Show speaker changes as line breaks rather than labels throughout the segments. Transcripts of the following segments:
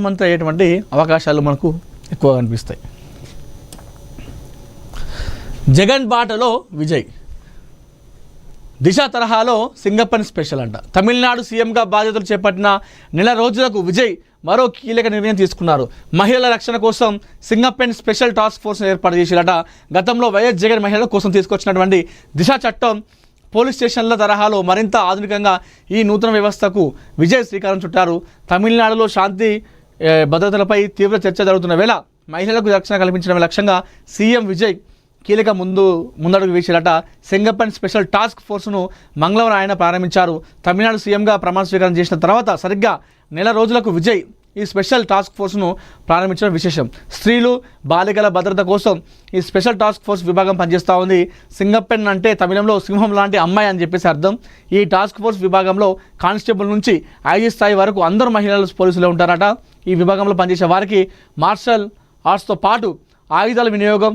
మంత్రి అయ్యేటువంటి అవకాశాలు మనకు ఎక్కువ కనిపిస్తాయి. జగన్ బాటలో విజయ్, దిశ తరహాలో సింగప్పన్ స్పెషల్ అంట. తమిళనాడు సీఎంగా బాధ్యతలు చేపట్టిన నెల రోజులకు విజయ్ మరో కీలక నిర్ణయం తీసుకున్నారు. మహిళల రక్షణ కోసం సింగప్పన్ స్పెషల్ టాస్క్ ఫోర్స్ ఏర్పాటు చేసిరట. గతంలో వైఎస్ జగన్ మహిళల కోసం తీసుకొచ్చినటువంటి దిశ చట్టం పోలీస్ స్టేషన్ల తరహాలో మరింత ఆధునికంగా ఈ నూతన వ్యవస్థకు విజయ్ శ్రీకారం చుట్టారు. తమిళనాడులో శాంతి భద్రతలపై తీవ్ర చర్చ జరుగుతున్న వేళ మహిళలకు రక్షణ కల్పించడమే లక్ష్యంగా సీఎం విజయ్ కీలక ముందడుగు వేసిరట. సింగప్పన్ స్పెషల్ టాస్క్ ఫోర్స్ను మంగళవారం ఆయన ప్రారంభించారు. తమిళనాడు సీఎంగా ప్రమాణ స్వీకారం చేసిన తర్వాత సరిగ్గా నెల రోజులకు విజయ్ ఈ స్పెషల్ టాస్క్ ఫోర్స్ను ప్రారంభించడం విశేషం. స్త్రీలు బాలికల భద్రత కోసం ఈ స్పెషల్ టాస్క్ ఫోర్స్ విభాగం పనిచేస్తూ ఉంది. సింగప్పన్ అంటే తమిళంలో సింహం లాంటి అమ్మాయి అని చెప్పేసి అర్థం. ఈ టాస్క్ ఫోర్స్ విభాగంలో కానిస్టేబుల్ నుంచి ఐజీ స్థాయి వరకు అందరూ మహిళలు పోలీసులే ఉంటారట. ఈ విభాగంలో పనిచేసే వారికి మార్షల్ ఆర్ట్స్తో పాటు ఆయుధాల వినియోగం,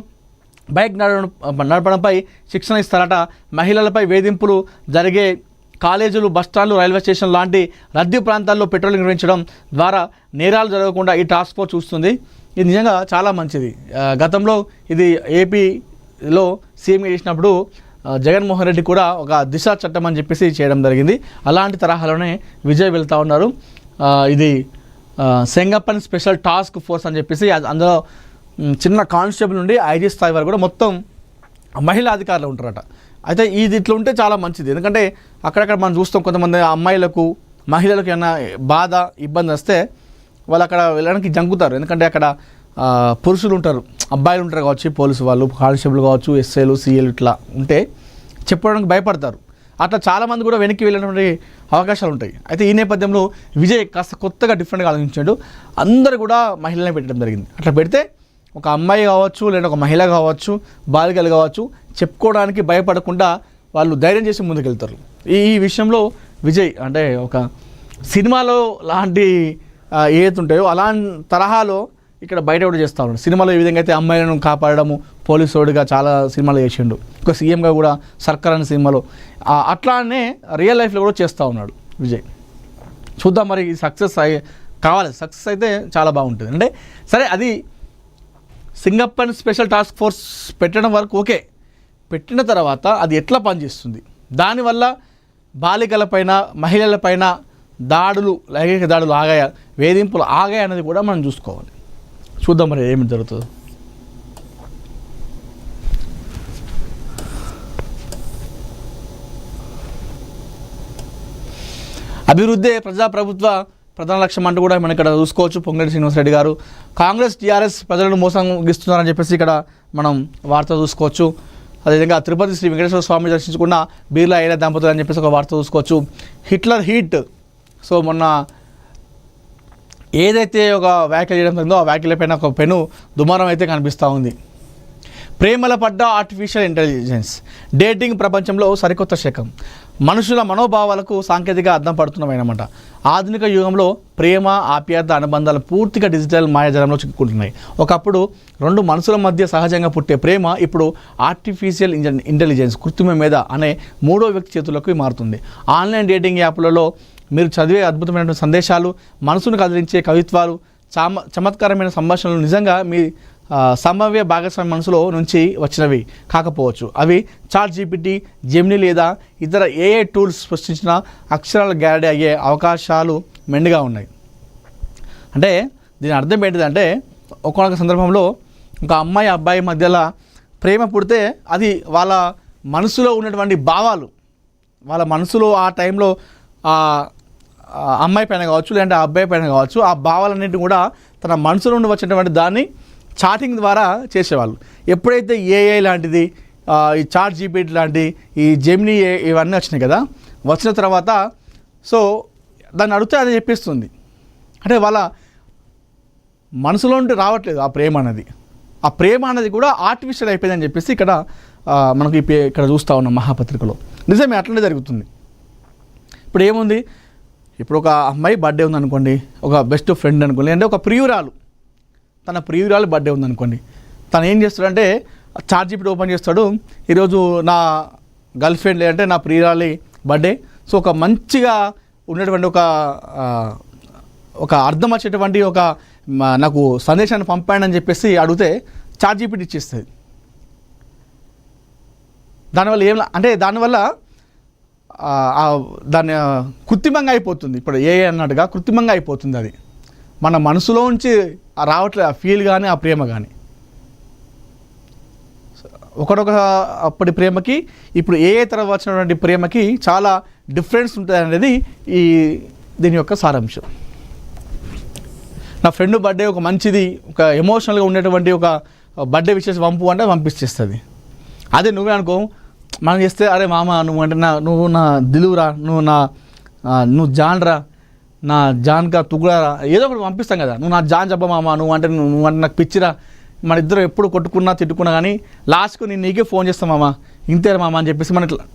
బైక్ నడపడంపై శిక్షణ ఇస్తారట. మహిళలపై వేధింపులు జరిగే కాలేజీలు, బస్టాండ్లు, రైల్వే స్టేషన్ లాంటి రద్దీ ప్రాంతాల్లో పెట్రోలింగ్ నిర్వహించడం ద్వారా నేరాలు జరగకుండా ఈ టాస్క్ ఫోర్స్ చూస్తుంది. ఇది నిజంగా చాలా మంచిది. గతంలో ఇది ఏపీలో సీఎంగా చేసినప్పుడు జగన్మోహన్ రెడ్డి కూడా ఒక దిశ చట్టం అని చెప్పేసి చేయడం జరిగింది. అలాంటి తరహాలోనే విజయ్ వెళ్తూ ఉన్నారు. ఇది సింగప్పన్ స్పెషల్ టాస్క్ ఫోర్స్ అని చెప్పేసి అందులో చిన్న కానిస్టేబుల్ నుండి ఐజీ స్థాయి వరకు కూడా మొత్తం మహిళా అధికారులు ఉంటారట. అయితే ఇది ఇట్లా ఉంటే చాలా మంచిది. ఎందుకంటే అక్కడక్కడ మనం చూస్తాం కొంతమంది అమ్మాయిలకు, మహిళలకు ఏమైనా బాధ, ఇబ్బంది వస్తే వాళ్ళు అక్కడ వెళ్ళడానికి జంకుతారు. ఎందుకంటే అక్కడ పురుషులు ఉంటారు, అబ్బాయిలు ఉంటారు కావచ్చు, పోలీసు వాళ్ళు, కానిస్టేబుల్ కావచ్చు, ఎస్ఐలు, సీఏలు ఇట్లా ఉంటే చెప్పడానికి భయపడతారు. అట్లా చాలామంది కూడా వెనక్కి వెళ్ళినటువంటి అవకాశాలు ఉంటాయి. అయితే ఈ నేపథ్యంలో విజయ్ కాస్త కొత్తగా డిఫరెంట్గా ఆలోచించాడు. అందరూ కూడా మహిళలనే పెట్టడం జరిగింది. అట్లా పెడితే ఒక అమ్మాయి కావచ్చు, లేదా ఒక మహిళ కావచ్చు, బాలికలు కావచ్చు, చెప్పుకోవడానికి భయపడకుండా వాళ్ళు ధైర్యం చేసి ముందుకెళ్తారు. ఈ విషయంలో విజయ్ అంటే ఒక సినిమాలో లాంటి ఏదైతే ఉంటాయో అలాంటి తరహాలో ఇక్కడ బయట కూడా చేస్తూ ఉన్నాడు. సినిమాలో ఏ విధంగా అయితే అమ్మాయిలను కాపాడడము పోలీసుడిగా చాలా సినిమాలు చేసిండు, ఒక సీఎంగా కూడా సర్కార్ అనే సినిమాలో, అట్లానే రియల్ లైఫ్లో కూడా చేస్తూ ఉన్నాడు విజయ్. చూద్దాం మరి సక్సెస్ కావాలి. సక్సెస్ అయితే చాలా బాగుంటుంది. అంటే సరే, అది సింగప్పన్ స్పెషల్ టాస్క్ ఫోర్స్ పెట్టడం వరకు ఓకే. పెట్టిన తర్వాత అది ఎట్లా పనిచేస్తుంది, దానివల్ల బాలికలపైన, మహిళలపైన దాడులు, లైంగిక దాడులు ఆగాయా, వేధింపులు ఆగాయా అనేది కూడా మనం చూసుకోవాలి. చూద్దాం మరి ఏమి జరుగుతుందో. అభివృద్ధి ప్రజాప్రభుత్వ ప్రధాన లక్ష్యం అంటూ కూడా మనం ఇక్కడ చూసుకోవచ్చు. పొంగులేటి శ్రీనివాసరెడ్డి గారు కాంగ్రెస్, టీఆర్ఎస్ ప్రజలను మోసగిస్తున్నారని చెప్పేసి ఇక్కడ మనం వార్త చూసుకోవచ్చు. అదేవిధంగా తిరుపతి శ్రీ వెంకటేశ్వర స్వామి దర్శించుకున్న బీర్లా అయిన దంపతులు అని చెప్పేసి ఒక వార్త చూసుకోవచ్చు. హిట్లర్ హీట్, సో మొన్న ఏదైతే ఒక వ్యాఖ్యలు చేయడం జరిగిందో ఆ వ్యాఖ్యల పైన ఒక పెను దుమారం అయితే కనిపిస్తూ ఉంది. ప్రేమల పడ్డ ఆర్టిఫిషియల్ ఇంటెలిజెన్స్, డేటింగ్ ప్రపంచంలో సరికొత్త శకం. మనుషుల మనోభావాలకు సాంకేతిక అద్దం పడుతున్నామన్నమాట. ఆధునిక యుగంలో ప్రేమ, ఆప్యాయత, అనుబంధాలు పూర్తిగా డిజిటల్ మాయాజాలంలో చిక్కుకుంటున్నాయి. ఒకప్పుడు రెండు మనసుల మధ్య సహజంగా పుట్టే ప్రేమ ఇప్పుడు ఆర్టిఫిషియల్ ఇంటెలిజెన్స్, కృత్రిమ మేధ అనే మూడో వ్యక్తి చేతుల్లోకి మారుతుంది. ఆన్లైన్ డేటింగ్ యాప్లలో మీరు చదివే అద్భుతమైన సందేశాలు, మనసును కదిలించే కవిత్వాలు, చమత్కారమైన సంభాషణలు నిజంగా మీ సంభావ్య భాగస్వామి మనసులో నుంచి వచ్చినవి కాకపోవచ్చు. అవి చాట్ జీపీటీ, జెమిని లేదా ఇతర ఏఐ టూల్స్ సృష్టించిన అక్షరాల గ్యారడీ అయ్యే అవకాశాలు మెండుగా ఉన్నాయి. అంటే దీని అర్థం ఏంటిదంటే, ఒక్కొక్క సందర్భంలో ఒక అమ్మాయి, అబ్బాయి మధ్యలో ప్రేమ పుడితే అది వాళ్ళ మనసులో ఉన్నటువంటి భావాలు, వాళ్ళ మనసులో ఆ టైంలో అమ్మాయి పైన కావచ్చు, లేదంటే ఆ అబ్బాయి పైన కావచ్చు, ఆ భావాలన్నింటినీ కూడా తన మనసు నుండి వచ్చినటువంటి దాన్ని చాటింగ్ ద్వారా చేసేవాళ్ళు. ఎప్పుడైతే ఏఐ లాంటిది, ఈ చాట్ జీపీటీ లాంటి, ఈ జెమిని ఇవన్నీ వచ్చినాయి కదా, వచ్చిన తర్వాత సో దాన్ని అడిగితే అది చెప్పిస్తుంది. అంటే వాళ్ళ మనసులో నుండి రావట్లేదు ఆ ప్రేమ అనేది. ఆ ప్రేమ అనేది కూడా ఆర్టిఫిషియల్ అయిపోయిందని చెప్పేసి ఇక్కడ మనకి ఇక్కడ చూస్తూ ఉన్నాం మహాపత్రికలో. నిజమే, అట్లనే జరుగుతుంది. ఇప్పుడు ఏముంది, ఇప్పుడు ఒక అమ్మాయి బర్త్డే ఉందనుకోండి, ఒక బెస్ట్ ఫ్రెండ్ అనుకోండి, అంటే ఒక ప్రియురాలు, తన ప్రియురాలు బర్త్డే ఉందనుకోండి, తను ఏం చేస్తాడంటే చాట్ జీపీటీ ఓపెన్ చేస్తాడు. ఈరోజు నా గర్ల్ ఫ్రెండ్ లేదంటే నా ప్రియురాలి బర్త్డే, సో ఒక మంచిగా ఉన్నటువంటి ఒక అర్థం వచ్చేటువంటి ఒక నాకు సందేశాన్ని పంపాడు అని చెప్పేసి అడిగితే ChatGPT ఇచ్చేస్తుంది. దానివల్ల అంటే దానివల్ల దాన్ని కృత్రిమంగా అయిపోతుంది. ఇప్పుడు AI అన్నట్టుగా కృత్రిమంగా అయిపోతుంది. అది మన మనసులో నుంచి రావట్లేదు ఆ ఫీల్ కానీ ఆ ప్రేమ కానీ. ఒకడొక అప్పటి ప్రేమకి ఇప్పుడు AI తర్వాత వచ్చినటువంటి ప్రేమకి చాలా డిఫరెన్స్ ఉంటుంది అనేది దీని యొక్క సారాంశం. నా ఫ్రెండ్ బర్త్డే ఒక మంచిది, ఒక ఎమోషనల్గా ఉండేటువంటి ఒక బర్త్డే విషయం అంటే పంపించేస్తుంది. అదే నువ్వే అనుకో, మనం చేస్తే అరే మామ నువ్వు అంటే నువ్వు నా దిలువురా, నువ్వు జాన్రా, నా జాన్గా తుగుడారా, ఏదో ఒకటి పంపిస్తాం కదా. నువ్వు నా జాన్ చెప్ప మామ, నువ్వు అంటే నాకు పిచ్చిరా, మన ఇద్దరు ఎప్పుడు కొట్టుకున్నా తిట్టుకున్నా కానీ లాస్ట్కు నేను నీకే ఫోన్ చేస్తాం మామ, ఇంతేరా మామ అని చెప్పేసి మనం ఇట్లా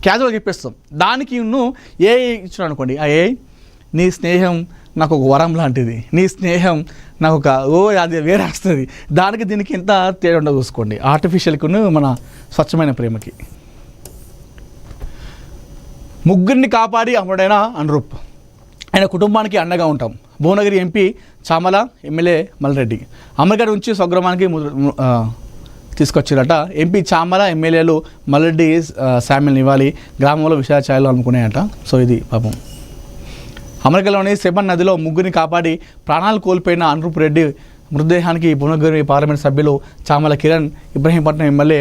క్యాజువల్గా చెప్పేస్తాం. దానికి నువ్వు ఇచ్చాడు అనుకోండి, నీ స్నేహం నాకు ఒక వరం లాంటిది, నీ స్నేహం నాకు అది వేరే వస్తుంది. దానికి దీనికి ఎంత తేడా ఉండదు చూసుకోండి, ఆర్టిఫిషియల్కి మన స్వచ్ఛమైన ప్రేమకి. ముగ్గురిని కాపాడి అమరుడైన అనురూప్, ఆయన కుటుంబానికి అండగా ఉంటాం. Bhuvanagiri MP Chamala, MLA Malreddy America నుంచి స్వగ్రామానికి తీసుకొచ్చారట. ఎంపీ చామల, ఎమ్మెల్యేలు మల్రెడ్డి శామ్యుల్ నివాళి గ్రామంలో విషాచాయాలు అనుకున్నాయట. సో ఇది పాపం. అమెరికాలోని సెబన్ నదిలో ముగ్గురిని కాపాడి ప్రాణాలు కోల్పోయిన అనురూప్ రెడ్డి మృతదేహానికి భువనగిరి పార్లమెంట్ సభ్యులు చామల కిరణ్, ఇబ్రహీంపట్నం ఎమ్మెల్యే